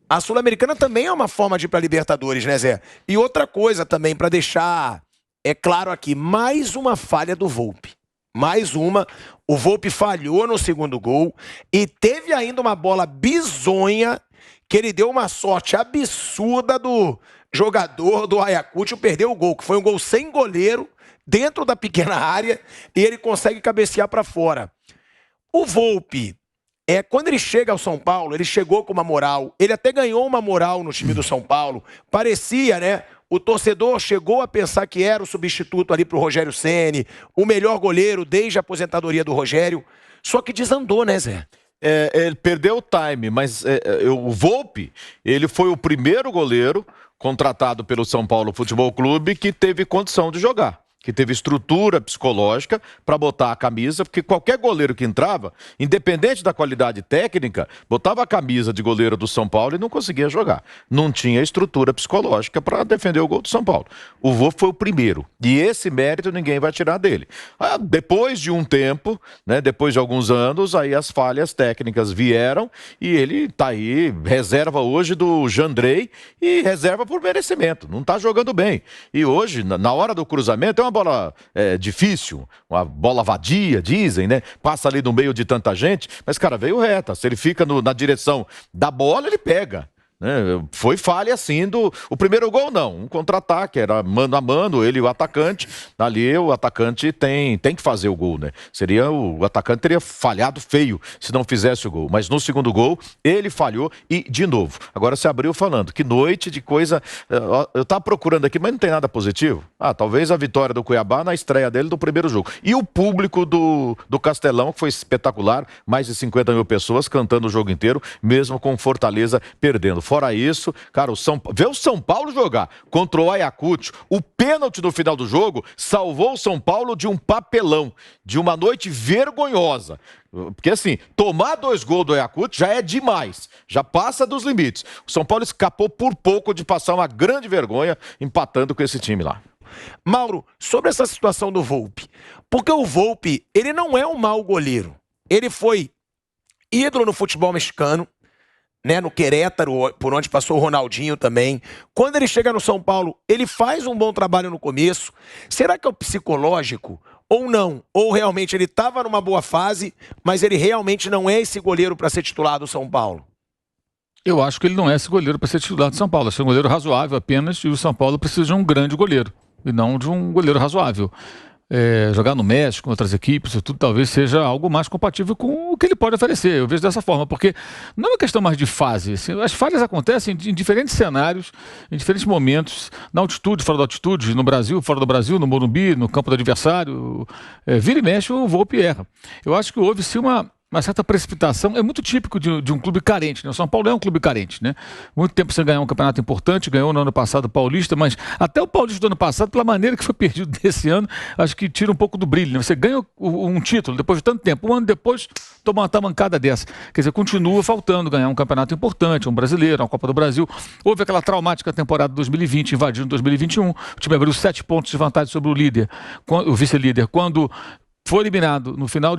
A Sul-Americana também é uma forma de ir para Libertadores, né, Zé? E outra coisa também, para deixar claro aqui, mais uma falha do Volpi. Mais uma. O Volpi falhou no segundo gol e teve ainda uma bola bizonha que ele deu uma sorte absurda do jogador do Ayacucho perder o gol, que foi um gol sem goleiro, dentro da pequena área, e ele consegue cabecear para fora. O Volpi, quando ele chega ao São Paulo, ele chegou com uma moral, ele até ganhou uma moral no time do São Paulo, parecia, né? O torcedor chegou a pensar que era o substituto ali para o Rogério Ceni, o melhor goleiro desde a aposentadoria do Rogério, só que desandou, né, Zé? Ele perdeu o time, mas o Volpi, ele foi o primeiro goleiro contratado pelo São Paulo Futebol Clube que teve condição de jogar, que teve estrutura psicológica para botar a camisa, porque qualquer goleiro que entrava, independente da qualidade técnica, botava a camisa de goleiro do São Paulo e não conseguia jogar. Não tinha estrutura psicológica para defender o gol do São Paulo. O Vô foi o primeiro, e esse mérito ninguém vai tirar dele. Depois de um tempo, né, depois de alguns anos, aí as falhas técnicas vieram e ele tá aí, reserva hoje do Jandrei e reserva por merecimento. Não tá jogando bem. E hoje, na hora do cruzamento, é uma bola difícil, uma bola vadia, dizem, né? Passa ali no meio de tanta gente, mas, cara, veio reta. Se ele fica na direção da bola, ele pega. Foi falha assim o primeiro gol não, um contra-ataque, era mano a mano, ele e o atacante, ali o atacante tem que fazer o gol, né? O atacante teria falhado feio se não fizesse o gol, mas no segundo gol ele falhou e de novo, agora se abriu falando, que noite de coisa, eu tava procurando aqui, mas não tem nada positivo, talvez a vitória do Cuiabá na estreia dele do primeiro jogo, e o público do Castelão, que foi espetacular, mais de 50 mil pessoas cantando o jogo inteiro, mesmo com Fortaleza perdendo. Fora isso, cara, vê o São Paulo jogar contra o Ayacucho. O pênalti no final do jogo salvou o São Paulo de um papelão, de uma noite vergonhosa. Porque assim, tomar 2 gols do Ayacucho já é demais, já passa dos limites. O São Paulo escapou por pouco de passar uma grande vergonha empatando com esse time lá. Mauro, sobre essa situação do Volpi, porque o Volpi, ele não é um mau goleiro. Ele foi ídolo no futebol mexicano, né, no Querétaro, por onde passou o Ronaldinho também. Quando ele chega no São Paulo, ele faz um bom trabalho no começo. Será que é o psicológico ou não? Ou realmente ele estava numa boa fase, mas ele realmente não é esse goleiro para ser titular do São Paulo? Eu acho que ele não é esse goleiro para ser titular do São Paulo. É um goleiro razoável apenas, e o São Paulo precisa de um grande goleiro, e não de um goleiro razoável. Jogar no México, com outras equipes, tudo talvez seja algo mais compatível com o que ele pode oferecer. Eu vejo dessa forma, porque não é uma questão mais de fase. Assim, as falhas acontecem em diferentes cenários, em diferentes momentos, na altitude, fora da altitude, no Brasil, fora do Brasil, no Morumbi, no campo do adversário. Vira e mexe, o Volpi erra. Eu acho que houve sim uma certa precipitação, é muito típico de um clube carente, né? O São Paulo é um clube carente, né? Muito tempo sem ganhar um campeonato importante, ganhou no ano passado o Paulista, mas até o Paulista do ano passado, pela maneira que foi perdido desse ano, acho que tira um pouco do brilho, né? Você ganha um título depois de tanto tempo, um ano depois toma uma tamancada dessa. Quer dizer, continua faltando ganhar um campeonato importante, um brasileiro, uma Copa do Brasil. Houve aquela traumática temporada de 2020, invadindo 2021, o time abriu 7 pontos de vantagem sobre o líder, o vice-líder, quando foi eliminado no final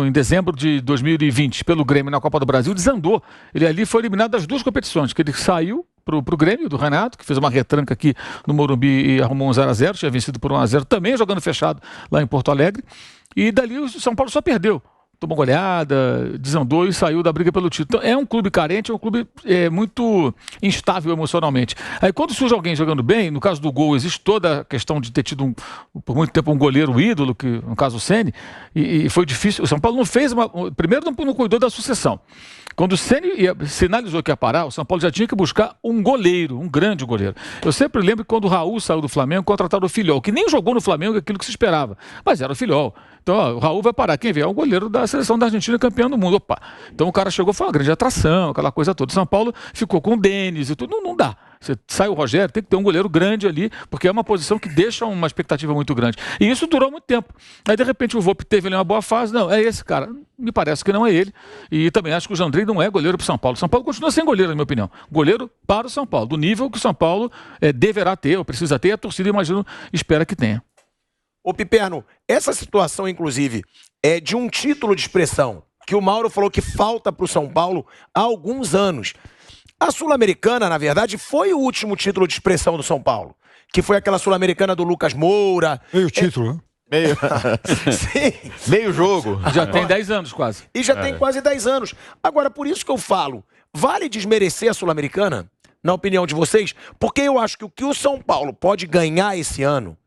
em dezembro de 2020 pelo Grêmio na Copa do Brasil, desandou. Ele ali foi eliminado das 2 competições, que ele saiu pro Grêmio, do Renato, que fez uma retranca aqui no Morumbi e arrumou um 0-0, tinha vencido por 1-0 também, jogando fechado lá em Porto Alegre, e dali o São Paulo só perdeu. Tomou goleada, desandou e saiu da briga pelo título. Então, é um clube carente, é um clube muito instável emocionalmente. Aí quando surge alguém jogando bem, no caso do gol, existe toda a questão de ter tido por muito tempo um goleiro ídolo, que no caso o Ceni, e foi difícil. O São Paulo não fez primeiro não cuidou da sucessão. Quando o Ceni sinalizou que ia parar, o São Paulo já tinha que buscar um goleiro, um grande goleiro. Eu sempre lembro que quando o Raul saiu do Flamengo, contrataram o Filhol, que nem jogou no Flamengo aquilo que se esperava, mas era o Filhol. Então, o Raul vai parar. Quem vier é o goleiro da seleção da Argentina, campeão do mundo. Opa! Então o cara chegou, foi uma grande atração, aquela coisa toda. O São Paulo ficou com o Denis e tudo. Não dá. Você sai o Rogério, tem que ter um goleiro grande ali, porque é uma posição que deixa uma expectativa muito grande. E isso durou muito tempo. Aí, de repente, o Volpi teve ali uma boa fase. Não, é esse cara. Me parece que não é ele. E também acho que o Jandrei não é goleiro para o São Paulo. O São Paulo continua sem goleiro, na minha opinião. Goleiro para o São Paulo, do nível que o São Paulo deverá ter, ou precisa ter, e a torcida, imagino, espera que tenha. Ô Piperno, essa situação, inclusive, é de um título de expressão que o Mauro falou que falta para o São Paulo há alguns anos. A Sul-Americana, na verdade, foi o último título de expressão do São Paulo, que foi aquela Sul-Americana do Lucas Moura. Meio título, né? Meio... Sim. Meio jogo. Já tem 10 anos quase. E já tem quase 10 anos. Agora, por isso que eu falo, vale desmerecer a Sul-Americana, na opinião de vocês? Porque eu acho que o que o São Paulo pode ganhar esse ano,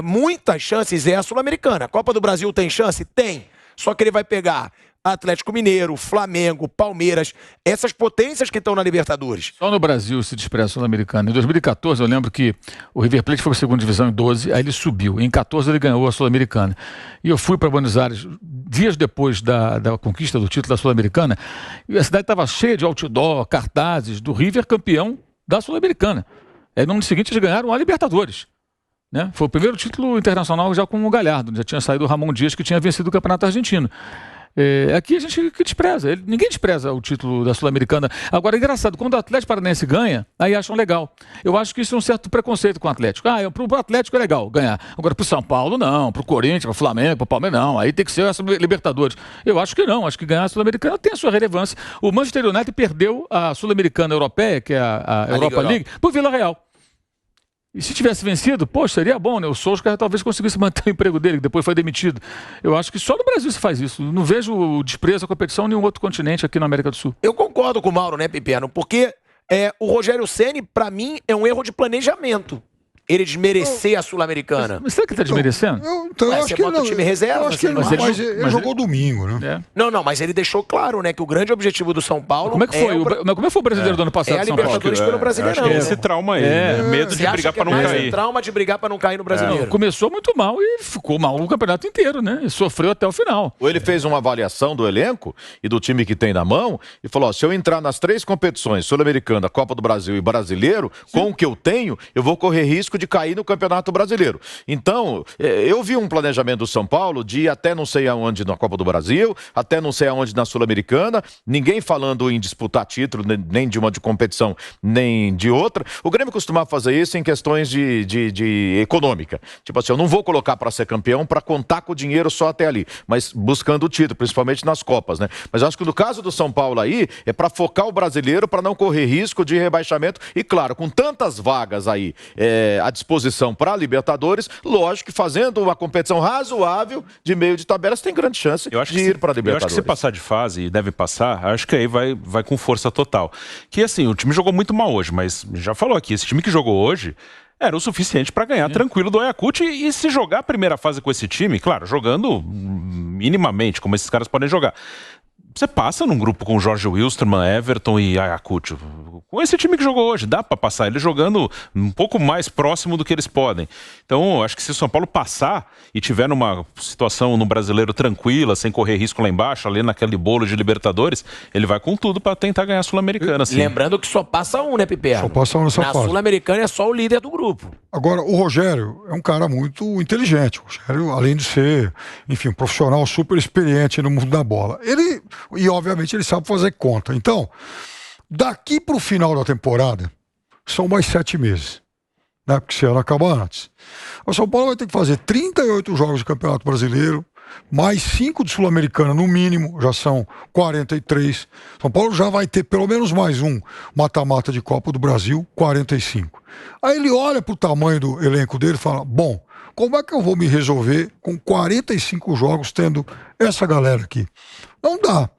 muitas chances, é a Sul-Americana. A Copa do Brasil tem chance? Tem. Só que ele vai pegar Atlético Mineiro, Flamengo, Palmeiras, essas potências que estão na Libertadores. Só no Brasil se despreza a Sul-Americana. Em 2014, eu lembro que o River Plate foi para a segunda divisão em 12, aí ele subiu. Em 14 ele ganhou a Sul-Americana. E eu fui para Buenos Aires dias depois da conquista do título da Sul-Americana, e a cidade estava cheia de outdoor, cartazes do River campeão da Sul-Americana. Aí no ano seguinte eles ganharam a Libertadores. Né? Foi o primeiro título internacional já com o Galhardo. Já tinha saído o Ramon Dias, que tinha vencido o Campeonato Argentino. Aqui a gente que despreza. Ninguém despreza o título da Sul-Americana. Agora, é engraçado, quando o Atlético Paranaense ganha, aí acham legal. Eu acho que isso é um certo preconceito com o Atlético. Pro Atlético é legal ganhar. Agora, pro São Paulo, não. Pro Corinthians, pro Flamengo, pro Palmeiras, não. Aí tem que ser essa Libertadores. Eu acho que não. Acho que ganhar a Sul-Americana tem a sua relevância. O Manchester United perdeu a Sul-Americana Europeia, que é a Europa League, pro Vila Real. E se tivesse vencido, poxa, seria bom, né? O Solskjaer talvez conseguisse manter o emprego dele, que depois foi demitido. Eu acho que só no Brasil se faz isso. Não vejo desprezo à competição em nenhum outro continente aqui na América do Sul. Eu concordo com o Mauro, né, Piperno? Porque o Rogério Ceni, pra mim, é um erro de planejamento. Ele desmerecer a Sul-Americana. Mas será que ele está desmerecendo? Eu acho que bota o time reserva. Eu acho que ele jogou domingo, né? Não, mas ele deixou claro, né, que o grande objetivo do São Paulo... Como é que foi? Como é que foi o brasileiro do ano passado? É a Libertadores pelo Brasileirão. Acho que esse trauma aí, medo de brigar para não cair. Trauma de brigar para não cair no Brasileiro. Começou muito mal e ficou mal o campeonato inteiro, né? E sofreu até o final. Ou ele fez uma avaliação do elenco e do time que tem na mão e falou, se eu entrar nas 3 competições, Sul-Americana, Copa do Brasil e Brasileiro, com o que eu tenho, eu vou correr risco de cair no Campeonato Brasileiro. Então, eu vi um planejamento do São Paulo de ir até não sei aonde na Copa do Brasil, até não sei aonde na Sul-Americana, ninguém falando em disputar título, nem de uma de competição, nem de outra. O Grêmio costumava fazer isso em questões de econômica. Tipo assim, eu não vou colocar para ser campeão para contar com o dinheiro só até ali, mas buscando o título, principalmente nas Copas, né? Mas eu acho que no caso do São Paulo aí, é para focar o brasileiro, para não correr risco de rebaixamento e, claro, com tantas vagas aí à disposição para a Libertadores, lógico que fazendo uma competição razoável de meio de tabela, você tem grande chance de ir para a Libertadores. Eu acho que se passar de fase, e deve passar, acho que aí vai com força total. Que assim, o time jogou muito mal hoje, mas já falou aqui, esse time que jogou hoje era o suficiente para ganhar tranquilo do Ayacucho e se jogar a primeira fase com esse time, claro, jogando minimamente, como esses caras podem jogar. Você passa num grupo com Jorge Wilstermann, Everton e Ayacucho. Com esse time que jogou hoje, dá para passar. Ele jogando um pouco mais próximo do que eles podem. Então, acho que se o São Paulo passar e tiver numa situação no Brasileiro tranquila, sem correr risco lá embaixo, ali naquele bolo de Libertadores, ele vai com tudo para tentar ganhar a Sul-Americana. Lembrando que só passa um, né, Piperno? Só passa um nessa fase. Na Sul-Americana é só o líder do grupo. Agora, o Rogério é um cara muito inteligente. O Rogério, além de ser, enfim, um profissional super experiente no mundo da bola. E, obviamente, ele sabe fazer conta. Então, daqui para o final da temporada, são mais 7 meses. Né? Porque esse ano acaba antes. O São Paulo vai ter que fazer 38 jogos de Campeonato Brasileiro, mais 5 de Sul-Americana no mínimo, já são 43. São Paulo já vai ter pelo menos mais um mata-mata de Copa do Brasil, 45. Aí ele olha para o tamanho do elenco dele e fala, bom, como é que eu vou me resolver com 45 jogos tendo essa galera aqui? Não dá.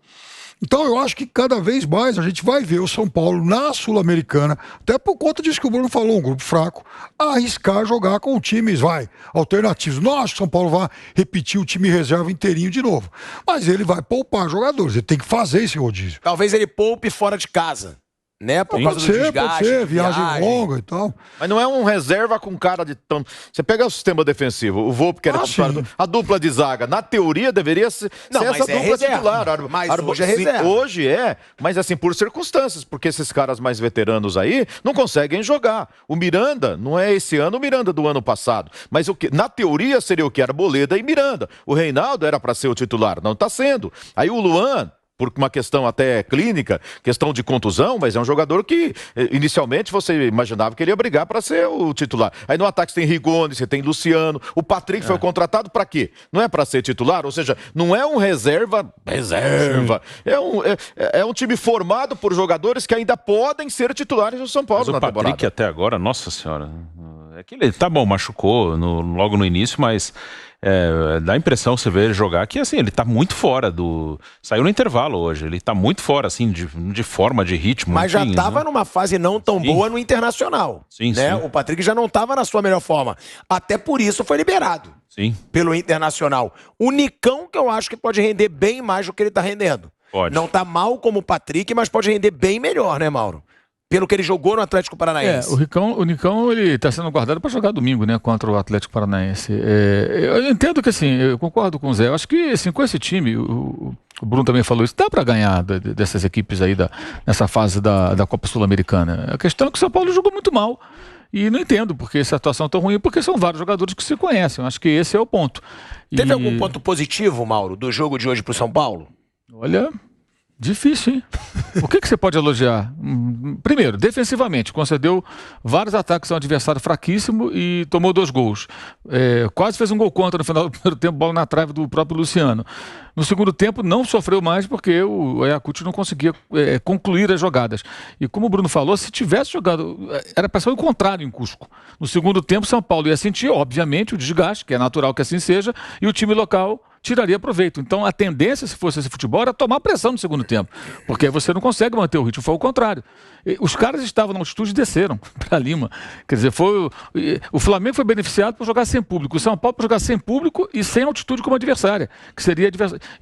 Então eu acho que cada vez mais a gente vai ver o São Paulo na Sul-Americana, até por conta disso que o Bruno falou, um grupo fraco, arriscar jogar com times, alternativos. Não acho que o São Paulo vai repetir o time reserva inteirinho de novo, mas ele vai poupar jogadores, ele tem que fazer esse rodízio. Talvez ele poupe fora de casa. Né? Por causa do desgaste, pode ser, viagem longa e tal. Mas não é um reserva com cara de... Você pega o sistema defensivo, o Volpi que era titular, a dupla de zaga, na teoria deveria ser essa dupla titular. Mas hoje é reserva. Hoje mas assim, por circunstâncias, porque esses caras mais veteranos aí não conseguem jogar. O Miranda, não é esse ano o Miranda do ano passado, mas na teoria seria o que? Arboleda e Miranda. O Reinaldo era para ser o titular, não está sendo. Aí o Luan... por uma questão até clínica, questão de contusão, mas é um jogador que inicialmente você imaginava que ele ia brigar para ser o titular. Aí no ataque você tem Rigoni, você tem Luciano, o Patrick foi contratado para quê? Não é para ser titular, ou seja, não é um reserva. É um time formado por jogadores que ainda podem ser titulares do São Paulo na temporada. O Patrick até agora, nossa senhora, é que ele, tá bom, machucou logo no início, mas dá a impressão, você vê ele jogar, que assim, ele tá muito fora do... Saiu no intervalo hoje, ele tá muito fora, assim, de forma, de ritmo. Mas enfim, já tava né? numa fase não tão boa no Internacional. Sim, né? sim. O Patrick já não tava na sua melhor forma. Até por isso foi liberado. Sim. Pelo Internacional. O Nicão, que eu acho que pode render bem mais do que ele tá rendendo. Pode. Não tá mal como o Patrick, mas pode render bem melhor, né, Mauro? Pelo que ele jogou no Atlético Paranaense. O Nicão ele está sendo guardado para jogar domingo, né, contra o Atlético Paranaense. Eu entendo que, assim, eu concordo com o Zé. Eu acho que, assim, com esse time, o Bruno também falou isso, dá para ganhar dessas equipes aí nessa fase da Copa Sul-Americana. A questão é que o São Paulo jogou muito mal. E não entendo porque essa atuação é tão ruim, porque são vários jogadores que se conhecem. Eu acho que esse é o ponto. Teve algum ponto positivo, Mauro, do jogo de hoje pro São Paulo? Olha... Difícil, hein? O que você pode elogiar? Primeiro, defensivamente, concedeu vários ataques ao adversário fraquíssimo e tomou 2 gols. Quase fez um gol contra no final do primeiro tempo, bola na trave do próprio Luciano. No segundo tempo, não sofreu mais porque o Ayacucho não conseguia concluir as jogadas. E como o Bruno falou, se tivesse jogado... Era para ser o contrário em Cusco. No segundo tempo, São Paulo ia sentir, obviamente, o desgaste, que é natural que assim seja, e o time local tiraria proveito. Então, a tendência, se fosse esse futebol, era tomar pressão no segundo tempo. Porque aí você não consegue manter o ritmo. Foi o contrário. Os caras estavam na altitude e desceram para Lima. Quer dizer, o Flamengo foi beneficiado por jogar sem público. O São Paulo por jogar sem público e sem altitude como adversária. Que seria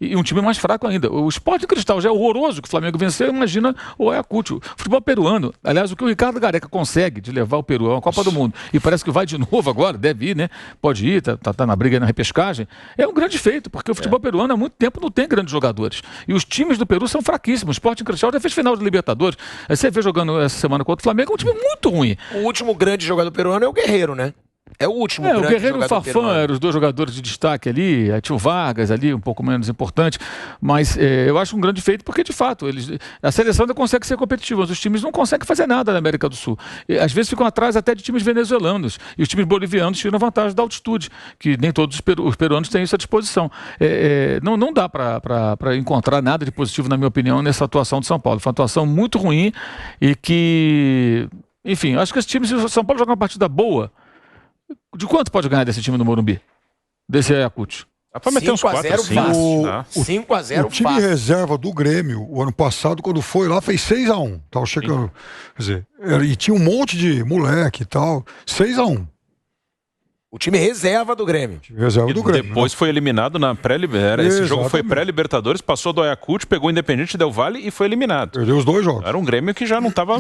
e um time mais fraco ainda. O Sporting Cristal já é horroroso que o Flamengo venceu. Imagina o Ayacucho. O futebol peruano. Aliás, o que o Ricardo Gareca consegue de levar o Peru a uma Copa do Mundo. E parece que vai de novo agora. Deve ir, né? Pode ir. Tá na briga na repescagem. É um grande feito. Porque o futebol peruano há muito tempo não tem grandes jogadores. E os times do Peru são fraquíssimos. O Sporting Cristal já fez final de Libertadores. Aí você vê jogando essa semana contra o Flamengo, é um time muito ruim. O último grande jogador peruano é o Guerreiro, né? É o último grande o Guerreiro e o jogador Fafan peruano. eram os 2 jogadores de destaque ali, tinha o Vargas ali, um pouco menos importante, mas eu acho um grande feito porque, de fato, a seleção ainda consegue ser competitiva, mas os times não conseguem fazer nada na América do Sul. Às vezes ficam atrás até de times venezuelanos, e os times bolivianos tiram vantagem da altitude, que nem todos os peruanos têm isso à disposição. Não dá para encontrar nada de positivo, na minha opinião, nessa atuação de São Paulo. Foi uma atuação muito ruim e que, enfim, acho que esse time, se o São Paulo jogar uma partida boa, de quanto pode ganhar desse time do Morumbi? Desse Ayacucho? Dá pra meter uns 4 5 a 0 O time reserva do Grêmio, o ano passado, quando foi lá, fez 6-1. Tava chegando. Quer dizer, e tinha um monte de moleque e tal. 6-1. O time reserva do Grêmio. Reserva do Grêmio. Depois foi eliminado na pré-libertadores. Esse jogo foi pré-libertadores, passou do Ayacucho, pegou o Independente Del Valle e foi eliminado. Perdeu os 2 jogos. Era um Grêmio que já não tava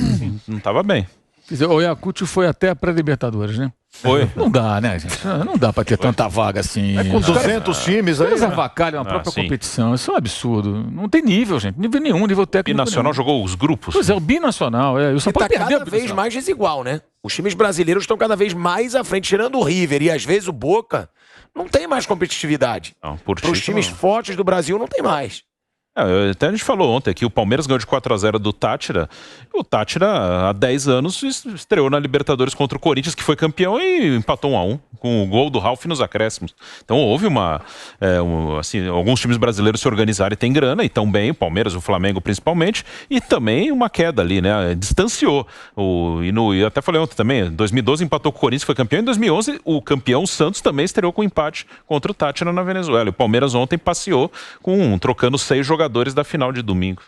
bem. Quer dizer, o Ayacucho foi até a pré-Libertadores, né? Foi. Não dá, né, gente? Não dá pra ter tanta vaga assim. Com 200 times aí. Eles avacalham a própria competição. Isso é um absurdo. Não tem nível, gente. Nível nenhum, nível técnico. Binacional nenhum. jogou os grupos. Pois é, o Binacional. O São Paulo tá perdeu cada vez mais desigual, né? Os times brasileiros estão cada vez mais à frente, tirando o River e às vezes o Boca. Não tem mais competitividade. Para os times fortes do Brasil não tem mais. Até a gente falou ontem que o Palmeiras ganhou de 4-0 do Táchira. O Táchira, há 10 anos, estreou na Libertadores contra o Corinthians, que foi campeão, e empatou 1-1, com o gol do Ralf nos acréscimos. Então houve alguns times brasileiros se organizaram e tem grana, e tão bem, o Palmeiras, o Flamengo principalmente, e também uma queda ali, né? Distanciou. Eu até falei ontem também, em 2012 empatou com o Corinthians, foi campeão. Em 2011, o campeão Santos também estreou com empate contra o Táchira na Venezuela. E o Palmeiras ontem passeou trocando 6 jogadores da final de domingo.